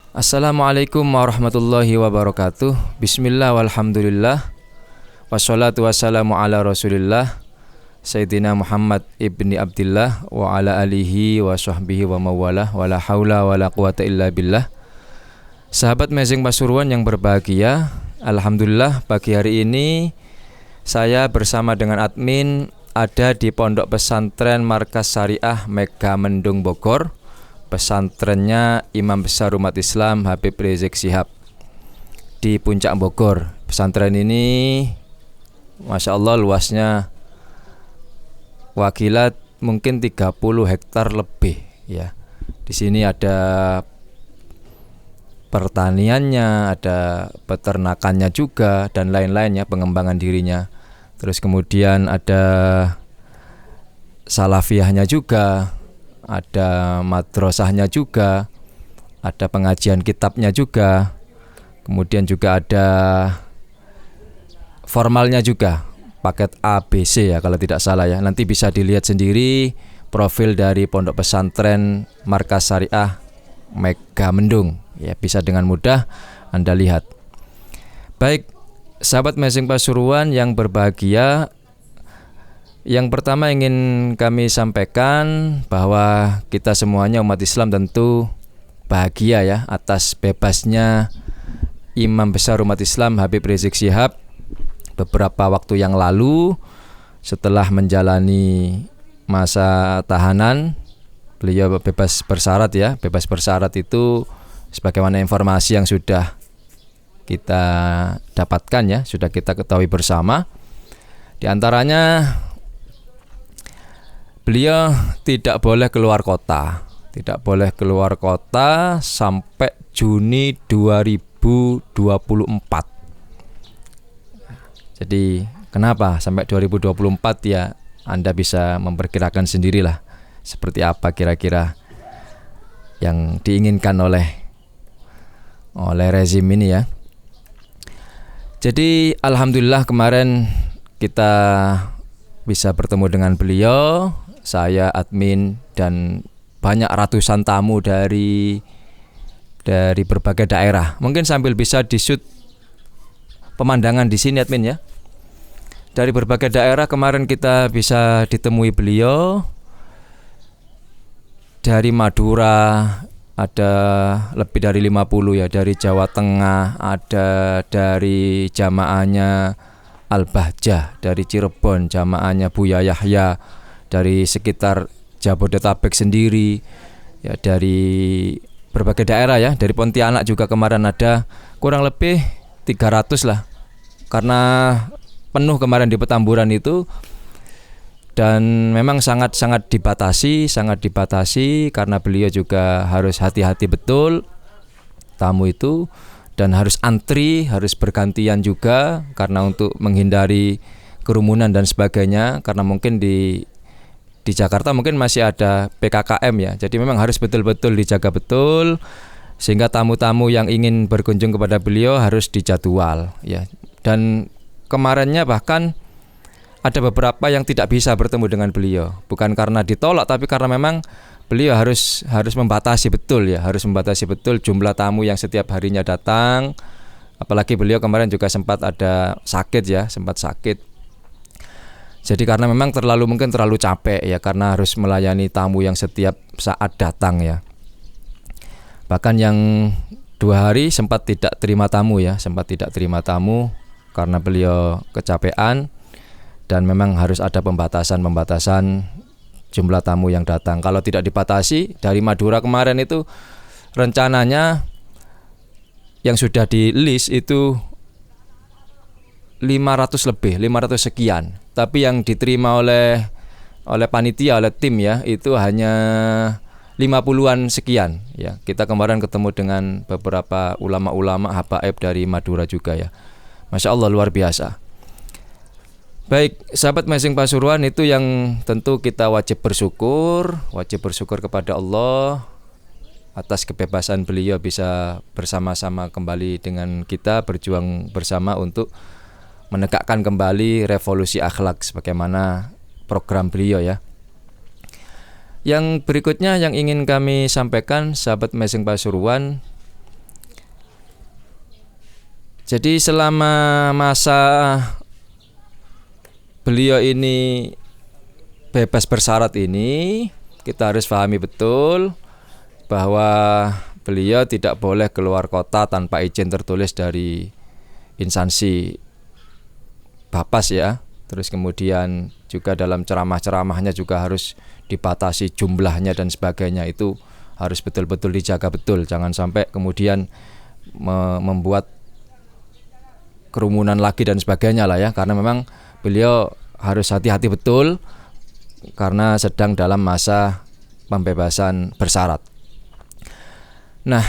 Assalamualaikum warahmatullahi wabarakatuh. Bismillah walhamdulillah. Wassalatu wassalamu ala rasulillah Sayyidina Muhammad ibni Abdillah wa ala alihi wa sahbihi wa mawalah. Wa la hawla wa la quwata illa billah. Sahabat Amazing Pasuruan yang berbahagia, alhamdulillah pagi hari ini saya bersama dengan admin ada di Pondok Pesantren Markas Syariah Megamendung Bogor. Pesantrennya Imam Besar Umat Islam Habib Rizik Syihab di Puncak Bogor. Pesantren ini Masya Allah luasnya wakilat mungkin 30 hektar lebih ya. Di sini ada pertaniannya, ada peternakannya juga dan lain-lainnya, pengembangan dirinya. Terus kemudian ada salafiyahnya juga, ada madrasahnya juga, ada pengajian kitabnya juga, kemudian juga ada formalnya juga, paket ABC ya kalau tidak salah ya. Nanti bisa dilihat sendiri profil dari Pondok Pesantren Markas Syariah Megamendung ya, bisa dengan mudah Anda lihat. Baik, sahabat Amazing Pasuruan yang berbahagia, yang pertama ingin kami sampaikan bahwa kita semuanya umat Islam tentu bahagia ya atas bebasnya Imam Besar Umat Islam Habib Rizik Syihab beberapa waktu yang lalu setelah menjalani masa tahanan. Beliau bebas bersyarat ya. Bebas bersyarat itu sebagaimana informasi yang sudah kita dapatkan ya, sudah kita ketahui bersama. Di antaranya beliau tidak boleh keluar kota. Tidak boleh keluar kota sampai Juni 2024. Jadi kenapa sampai 2024 ya, Anda bisa memperkirakan sendirilah seperti apa kira-kira yang diinginkan oleh rezim ini ya. Jadi alhamdulillah kemarin kita bisa bertemu dengan beliau, saya, admin, dan banyak ratusan tamu dari berbagai daerah. Mungkin sambil bisa di-shoot pemandangan di sini admin ya. Dari berbagai daerah kemarin kita bisa ditemui beliau. Dari Madura ada lebih dari 50 ya, dari Jawa Tengah ada, dari jamaahnya Al-Bahjah, dari Cirebon jamaahnya Buya Yahya, dari sekitar Jabodetabek sendiri ya, dari berbagai daerah ya, dari Pontianak juga kemarin ada kurang lebih 300 lah, karena penuh kemarin di Petamburan itu. Dan memang sangat dibatasi karena beliau juga harus hati-hati betul tamu itu, dan harus antri, harus bergantian juga karena untuk menghindari kerumunan dan sebagainya, karena mungkin di Jakarta mungkin masih ada PKKM ya. Jadi memang harus betul-betul dijaga betul, sehingga tamu-tamu yang ingin berkunjung kepada beliau harus dijadwal ya. Dan kemarinnya bahkan ada beberapa yang tidak bisa bertemu dengan beliau, bukan karena ditolak tapi karena memang beliau harus membatasi betul ya, harus membatasi betul jumlah tamu yang setiap harinya datang. Apalagi beliau kemarin juga sempat ada sakit ya, sempat sakit. Jadi karena memang mungkin terlalu capek ya, karena harus melayani tamu yang setiap saat datang ya. Bahkan yang 2 hari sempat tidak terima tamu ya, karena beliau kecapean, dan memang harus ada pembatasan jumlah tamu yang datang. Kalau tidak dibatasi, dari Madura kemarin itu rencananya yang sudah di list itu 500 sekian. Tapi yang diterima oleh panitia, oleh tim ya, itu hanya 50-an sekian ya. Kita kemarin ketemu dengan beberapa ulama-ulama habaib dari Madura juga ya. Masya Allah luar biasa. Baik, sahabat Amazing Pasuruan, itu yang tentu kita wajib bersyukur kepada Allah atas kebebasan beliau bisa bersama-sama kembali dengan kita, berjuang bersama untuk menegakkan kembali revolusi akhlak sebagaimana program beliau ya. Yang berikutnya yang ingin kami sampaikan sahabat Amazing Pasuruan, Jadi selama masa beliau ini bebas bersyarat ini, kita harus pahami betul bahwa beliau tidak boleh keluar kota tanpa izin tertulis dari instansi Bapas ya. Terus kemudian juga dalam ceramah-ceramahnya juga harus dibatasi jumlahnya dan sebagainya. Itu harus betul-betul dijaga betul. Jangan sampai kemudian membuat kerumunan lagi dan sebagainya lah ya. Karena memang beliau harus hati-hati betul karena sedang dalam masa pembebasan bersyarat. Nah,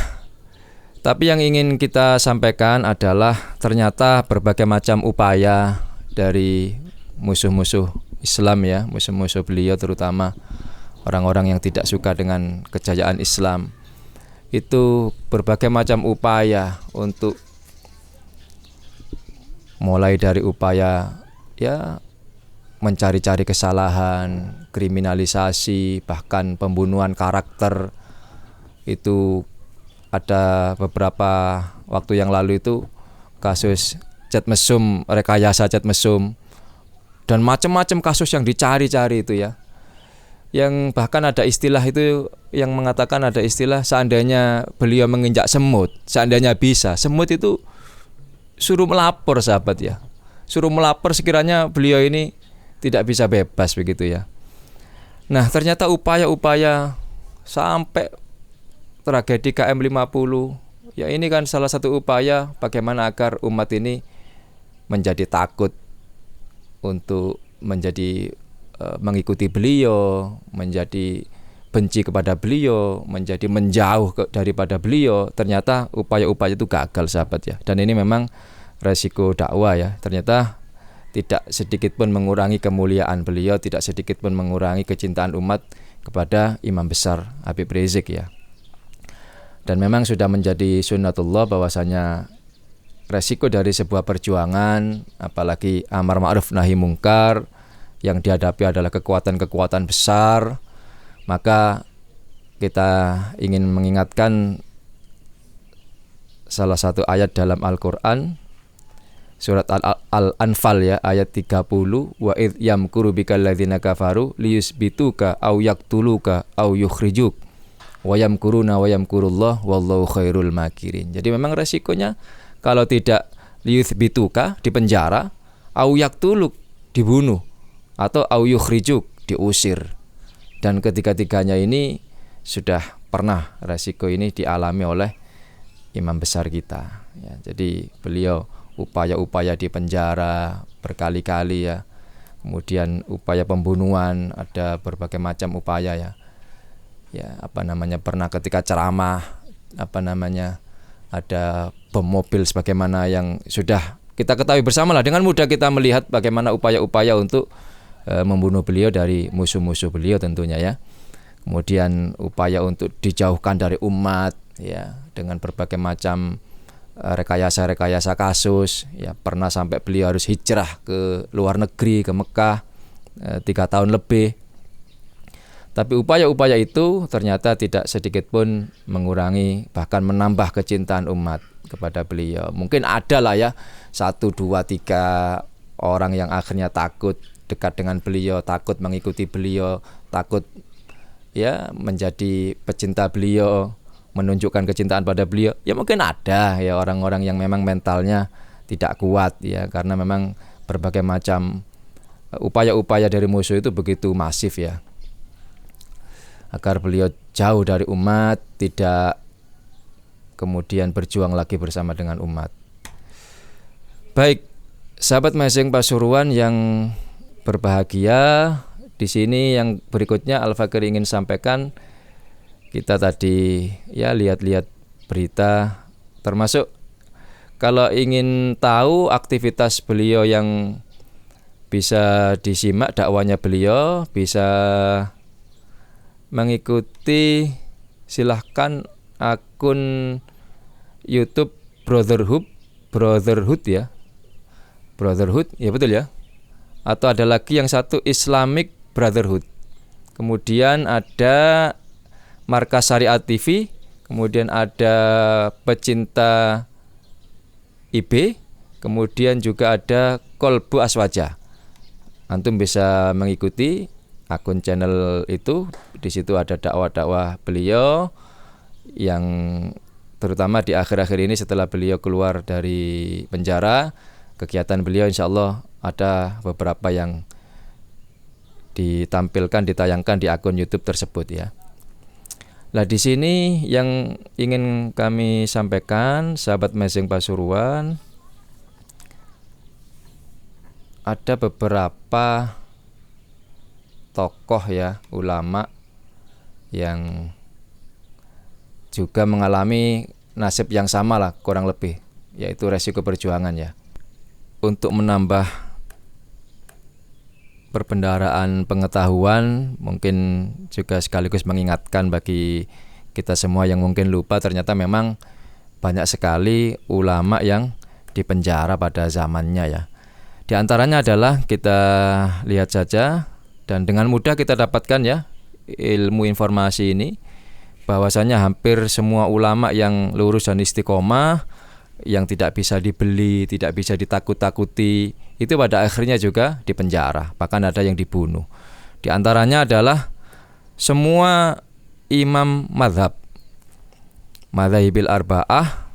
tapi yang ingin kita sampaikan adalah ternyata berbagai macam upaya dari musuh-musuh Islam ya, musuh-musuh beliau terutama orang-orang yang tidak suka dengan kejayaan Islam, itu berbagai macam upaya untuk mulai dari upaya ya mencari-cari kesalahan, kriminalisasi, bahkan pembunuhan karakter. Itu ada beberapa waktu yang lalu itu kasus chat mesum, rekayasa chat mesum, dan macam-macam kasus yang dicari-cari itu ya. Yang bahkan ada istilah itu yang mengatakan, ada istilah seandainya beliau menginjak semut, seandainya bisa, semut itu suruh melapor sahabat ya. Suruh melapor sekiranya beliau ini tidak bisa bebas begitu ya. Nah, ternyata upaya-upaya sampai tragedi KM50 ya, ini kan salah satu upaya bagaimana agar umat ini menjadi takut untuk menjadi mengikuti beliau, menjadi benci kepada beliau, menjadi menjauh daripada beliau. Ternyata upaya-upaya itu gagal sahabat ya. Dan ini memang resiko dakwah ya. Ternyata tidak sedikit pun mengurangi kemuliaan beliau, tidak sedikit pun mengurangi kecintaan umat kepada Imam besar Habib Rizik ya. Dan memang sudah menjadi sunnatullah bahwasanya resiko dari sebuah perjuangan, apalagi amar ma'ruf nahi mungkar, yang dihadapi adalah kekuatan-kekuatan besar. Maka kita ingin mengingatkan salah satu ayat dalam Al-Quran, surat Al-Anfal ya, ayat 30, wa idh yamkuru bikal ladzina kafaru liyusbituka aw yaqtuluka aw yukhrijuk wa yamkuruna wa yamkurullah wallahu khairul makirin. Jadi memang resikonya kalau tidak liyusbituka, dipenjara, aw yaqtuluk, dibunuh, atau aw yukhrijuk, diusir. Dan ketiga-tiganya ini sudah pernah resiko ini dialami oleh imam besar kita ya. Jadi beliau upaya-upaya di penjara berkali-kali ya, kemudian upaya pembunuhan, ada berbagai macam upaya ya. Ya pernah ketika ceramah ada bom mobil sebagaimana yang sudah kita ketahui bersama lah. Dengan mudah kita melihat bagaimana upaya-upaya untuk membunuh beliau dari musuh-musuh beliau tentunya ya. Kemudian upaya untuk dijauhkan dari umat ya, dengan berbagai macam rekayasa kasus ya. Pernah sampai beliau harus hijrah ke luar negeri, ke Mekah 3 tahun lebih. Tapi upaya-upaya itu ternyata tidak sedikit pun mengurangi, bahkan menambah kecintaan umat kepada beliau. Mungkin ada lah ya 1, 2, 3 orang yang akhirnya takut dekat dengan beliau, takut mengikuti beliau, takut ya menjadi pecinta beliau, menunjukkan kecintaan pada beliau. Ya mungkin ada ya orang-orang yang memang mentalnya tidak kuat ya, karena memang berbagai macam upaya-upaya dari musuh itu begitu masif ya, agar beliau jauh dari umat, tidak kemudian berjuang lagi bersama dengan umat. Baik, sahabat Mazing Pasuruan yang berbahagia, di sini yang berikutnya Al-Fakir ingin sampaikan, kita tadi ya lihat-lihat berita, termasuk kalau ingin tahu aktivitas beliau yang bisa disimak dakwanya beliau, bisa mengikuti, silahkan akun YouTube Brotherhood ya, betul ya. Atau ada lagi yang satu Islamic Brotherhood. Kemudian ada Markas Syariat TV, kemudian ada Pecinta IB, kemudian juga ada Kolbu Aswaja. Antum bisa mengikuti akun channel itu. Di situ ada dakwah-dakwah beliau yang terutama di akhir-akhir ini setelah beliau keluar dari penjara, kegiatan beliau insya Allah ada beberapa yang ditampilkan, ditayangkan di akun YouTube tersebut ya. Nah, di sini yang ingin kami sampaikan, sahabat Mezeng Pasuruan, ada beberapa tokoh ya, ulama yang juga mengalami nasib yang sama lah kurang lebih, yaitu resiko perjuangan ya. Untuk menambah perbendaharaan pengetahuan, mungkin juga sekaligus mengingatkan bagi kita semua yang mungkin lupa, ternyata memang banyak sekali ulama yang dipenjara pada zamannya ya. Di antaranya adalah kita lihat saja, dan dengan mudah kita dapatkan ya ilmu informasi ini, bahwasanya hampir semua ulama yang lurus dan istiqomah, yang tidak bisa dibeli, tidak bisa ditakut-takuti, itu pada akhirnya juga dipenjara, bahkan ada yang dibunuh. Di antaranya adalah semua imam madhahibil arba'ah,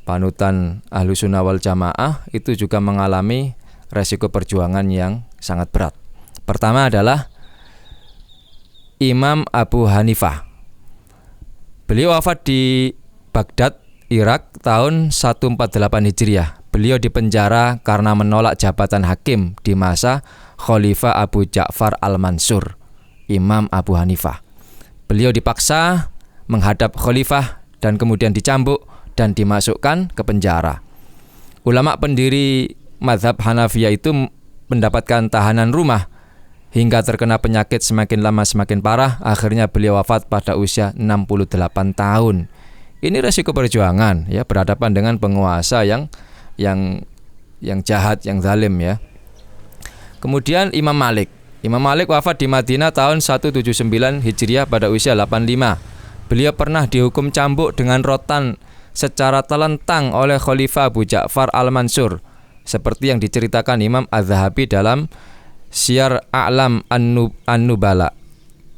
panutan Ahlussunnah wal Jamaah, itu juga mengalami resiko perjuangan yang sangat berat. Pertama adalah Imam Abu Hanifah. Beliau wafat di Baghdad, Irak tahun 148 Hijriah. Beliau dipenjara karena menolak jabatan hakim di masa Khalifah Abu Ja'far Al-Mansur, Imam Abu Hanifah. Beliau dipaksa menghadap khalifah dan kemudian dicambuk dan dimasukkan ke penjara. Ulama pendiri mazhab Hanafiyah itu mendapatkan tahanan rumah hingga terkena penyakit semakin lama semakin parah. Akhirnya beliau wafat pada usia 68 tahun. Ini resiko perjuangan ya, berhadapan dengan penguasa yang jahat, yang zalim ya. Kemudian Imam Malik. Imam Malik wafat di Madinah tahun 179 Hijriah pada usia 85. Beliau pernah dihukum cambuk dengan rotan secara telentang oleh Khalifah Abu Ja'far Al-Mansur, seperti yang diceritakan Imam Az-Zahabi dalam Syiar A'lam An-Nubala.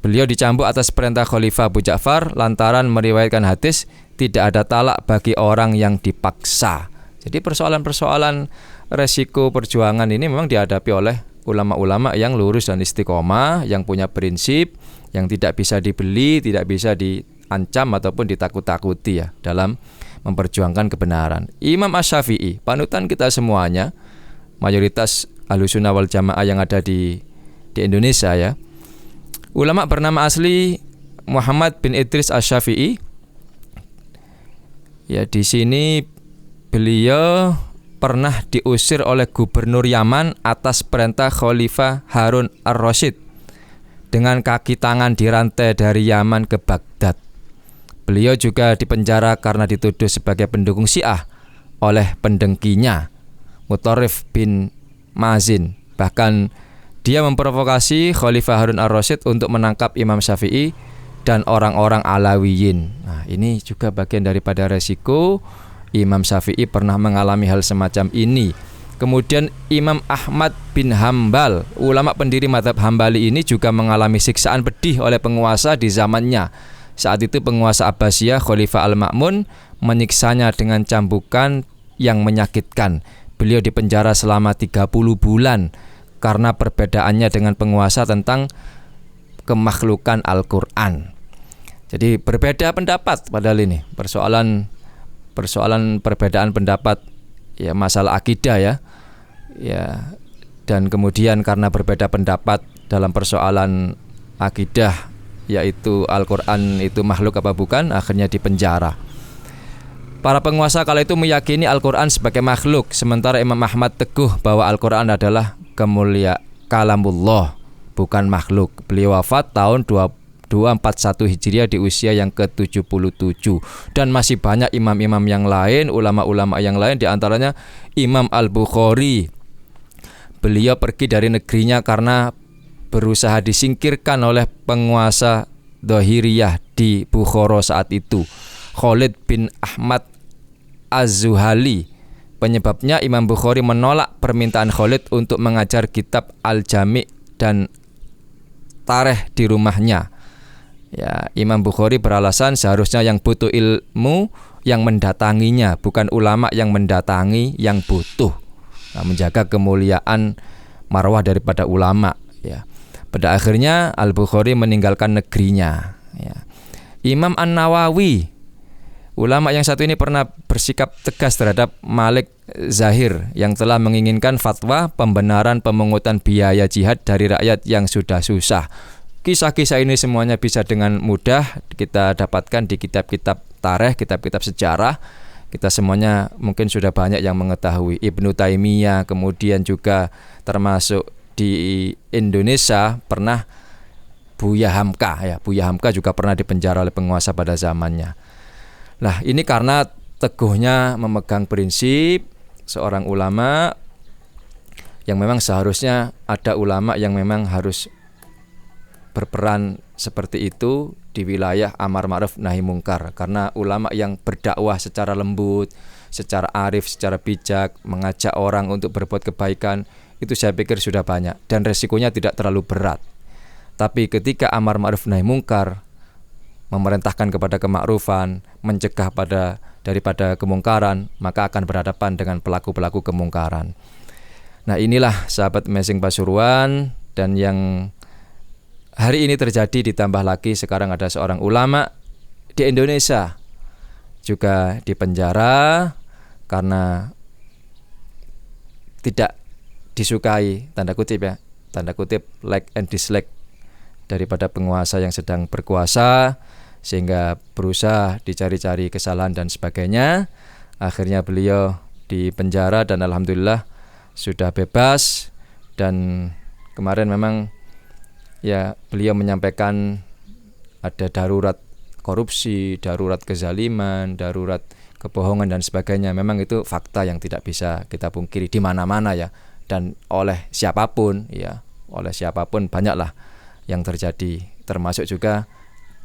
Beliau dicambuk atas perintah Khalifah Abu Ja'far lantaran meriwayatkan hadis tidak ada talak bagi orang yang dipaksa. Jadi persoalan-persoalan resiko perjuangan ini memang dihadapi oleh ulama-ulama yang lurus dan istiqomah, yang punya prinsip, yang tidak bisa dibeli, tidak bisa diancam ataupun ditakut-takuti ya dalam memperjuangkan kebenaran. Imam Asy-Syafi'i, panutan kita semuanya, mayoritas Ahlussunnah wal Jamaah yang ada di Indonesia ya. Ulama bernama asli Muhammad bin Idris Asy-Syafi'i. Ya, di sini beliau pernah diusir oleh gubernur Yaman atas perintah Khalifah Harun ar-Rasyid dengan kaki tangan dirantai dari Yaman ke Baghdad. Beliau juga dipenjara karena dituduh sebagai pendukung Syiah oleh pendengkinya Mutarrif bin Mazin. Bahkan dia memprovokasi Khalifah Harun ar-Rasyid untuk menangkap Imam Syafi'i dan orang-orang Alawiyin. Nah, ini juga bagian daripada resiko. Imam Syafi'i pernah mengalami hal semacam ini. Kemudian Imam Ahmad bin Hambal, ulama pendiri mazhab Hambali ini juga mengalami siksaan pedih oleh penguasa di zamannya. Saat itu penguasa Abbasiyah Khalifah Al-Ma'mun menyiksanya dengan cambukan yang menyakitkan. Beliau dipenjara selama 30 bulan karena perbedaannya dengan penguasa tentang kemakhlukan Al-Quran. Jadi berbeda pendapat padahal ini persoalan perbedaan pendapat ya, masalah akidah ya. Ya, dan kemudian karena berbeda pendapat dalam persoalan akidah, yaitu Al-Quran itu makhluk apa bukan, akhirnya dipenjara. Para penguasa kala itu meyakini Al-Quran sebagai makhluk, sementara Imam Ahmad teguh bahwa Al-Quran adalah kalamullah, bukan makhluk. Beliau wafat tahun 241 Hijriah di usia yang ke-77. Dan masih banyak imam-imam yang lain, ulama-ulama yang lain, di antaranya Imam Al-Bukhari. Beliau pergi dari negerinya karena berusaha disingkirkan oleh penguasa Dhahiriyah di Bukhara saat itu. Khalid bin Ahmad Az-Zuhali Penyebabnya Imam Bukhari menolak permintaan Khalid untuk mengajar kitab Al-Jami' dan Tarikh di rumahnya. Ya, Imam Bukhari beralasan seharusnya yang butuh ilmu yang mendatanginya, bukan ulama yang mendatangi yang butuh. Nah, menjaga kemuliaan marwah daripada ulama. Ya. Pada akhirnya Al-Bukhari meninggalkan negerinya. Ya. Imam An-Nawawi, ulama yang satu ini, pernah bersikap tegas terhadap Malik Zahir yang telah menginginkan fatwa pembenaran pemungutan biaya jihad dari rakyat yang sudah susah. Kisah-kisah ini semuanya bisa dengan mudah kita dapatkan di kitab-kitab tarikh, kitab-kitab sejarah. Kita semuanya mungkin sudah banyak yang mengetahui. Ibnu Taimiyah, kemudian juga termasuk di Indonesia pernah Buya Hamka, ya. Buya Hamka juga pernah dipenjara oleh penguasa pada zamannya. Nah, ini karena teguhnya memegang prinsip seorang ulama yang memang seharusnya ada ulama yang memang harus berperan seperti itu di wilayah amar ma'ruf nahi mungkar, karena ulama yang berdakwah secara lembut, secara arif, secara bijak, mengajak orang untuk berbuat kebaikan, itu saya pikir sudah banyak dan resikonya tidak terlalu berat. Tapi ketika amar ma'ruf nahi mungkar, memerintahkan kepada kemakrufan, mencegah daripada kemungkaran, maka akan berhadapan dengan pelaku-pelaku kemungkaran. Nah, inilah sahabat Amazing Pasuruan, dan yang hari ini terjadi ditambah lagi sekarang ada seorang ulama di Indonesia juga dipenjara karena tidak disukai, tanda kutip ya, tanda kutip like and dislike daripada penguasa yang sedang berkuasa, sehingga berusaha dicari-cari kesalahan dan sebagainya. Akhirnya beliau dipenjara dan alhamdulillah sudah bebas. Dan kemarin memang ya beliau menyampaikan ada darurat korupsi, darurat kezaliman, darurat kebohongan dan sebagainya. Memang itu fakta yang tidak bisa kita pungkiri di mana-mana ya, dan oleh siapapun ya, oleh siapapun banyaklah yang terjadi, termasuk juga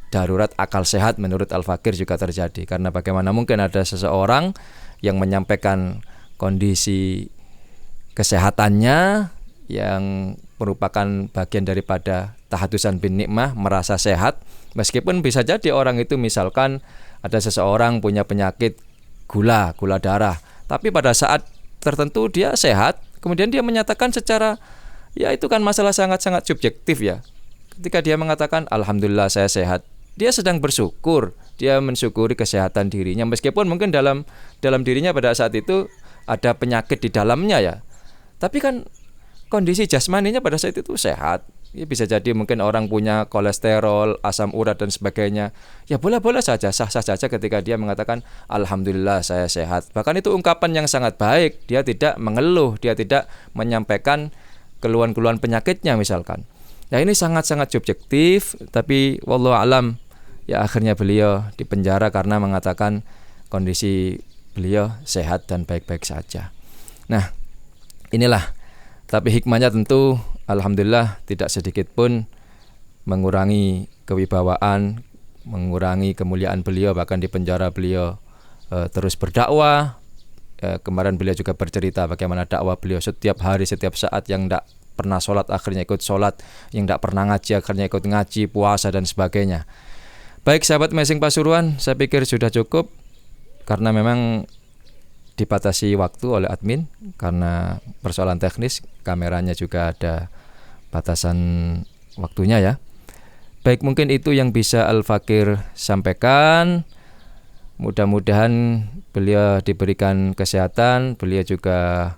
darurat akal sehat menurut Al-Fakir juga terjadi. Karena bagaimana mungkin ada seseorang yang menyampaikan kondisi kesehatannya yang merupakan bagian daripada tahadusan bin nikmah, merasa sehat, meskipun bisa jadi orang itu misalkan ada seseorang punya penyakit gula darah, tapi pada saat tertentu dia sehat, kemudian dia menyatakan secara, ya itu kan masalah sangat-sangat subjektif ya. Ketika dia mengatakan alhamdulillah saya sehat, dia sedang bersyukur, dia mensyukuri kesehatan dirinya, meskipun mungkin dalam dirinya pada saat itu ada penyakit di dalamnya ya. Tapi kan kondisi jasmaninya pada saat itu sehat. Ya, bisa jadi mungkin orang punya kolesterol, asam urat dan sebagainya. Ya boleh-boleh saja, sah-sah saja ketika dia mengatakan alhamdulillah saya sehat. Bahkan itu ungkapan yang sangat baik. Dia tidak mengeluh, dia tidak menyampaikan keluhan-keluhan penyakitnya misalkan. Nah, ini sangat-sangat subjektif, tapi wallahu alam ya akhirnya beliau dipenjara karena mengatakan kondisi beliau sehat dan baik-baik saja. Nah, inilah. Tapi hikmahnya tentu alhamdulillah tidak sedikit pun mengurangi kewibawaan, mengurangi kemuliaan beliau. Bahkan di penjara beliau terus berdakwah. Kemarin beliau juga bercerita bagaimana dakwah beliau setiap hari, setiap saat. Yang tidak pernah sholat akhirnya ikut sholat, yang tidak pernah ngaji akhirnya ikut ngaji, puasa dan sebagainya. Baik sahabat Amazing Pasuruan, saya pikir sudah cukup karena memang dibatasi waktu oleh admin karena persoalan teknis, kameranya juga ada batasan waktunya ya. Baik, mungkin itu yang bisa Al-Fakir sampaikan. Mudah-mudahan beliau diberikan kesehatan, beliau juga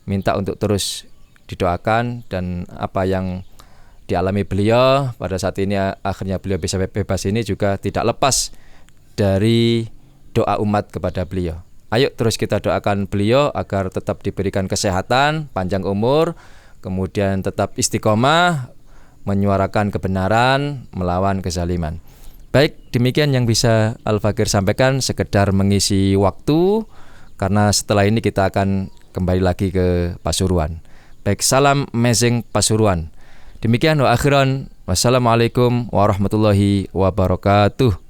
minta untuk terus didoakan, dan apa yang dialami beliau pada saat ini akhirnya beliau bisa bebas ini juga tidak lepas dari doa umat kepada beliau. Ayo terus kita doakan beliau agar tetap diberikan kesehatan, panjang umur, kemudian tetap istiqomah menyuarakan kebenaran, melawan kezaliman. Baik, demikian yang bisa Al-Fakir sampaikan, sekedar mengisi waktu karena setelah ini kita akan kembali lagi ke Pasuruan. Baik, salam Amazing Pasuruan. Demikian wa akhiran, wassalamualaikum warahmatullahi wabarakatuh.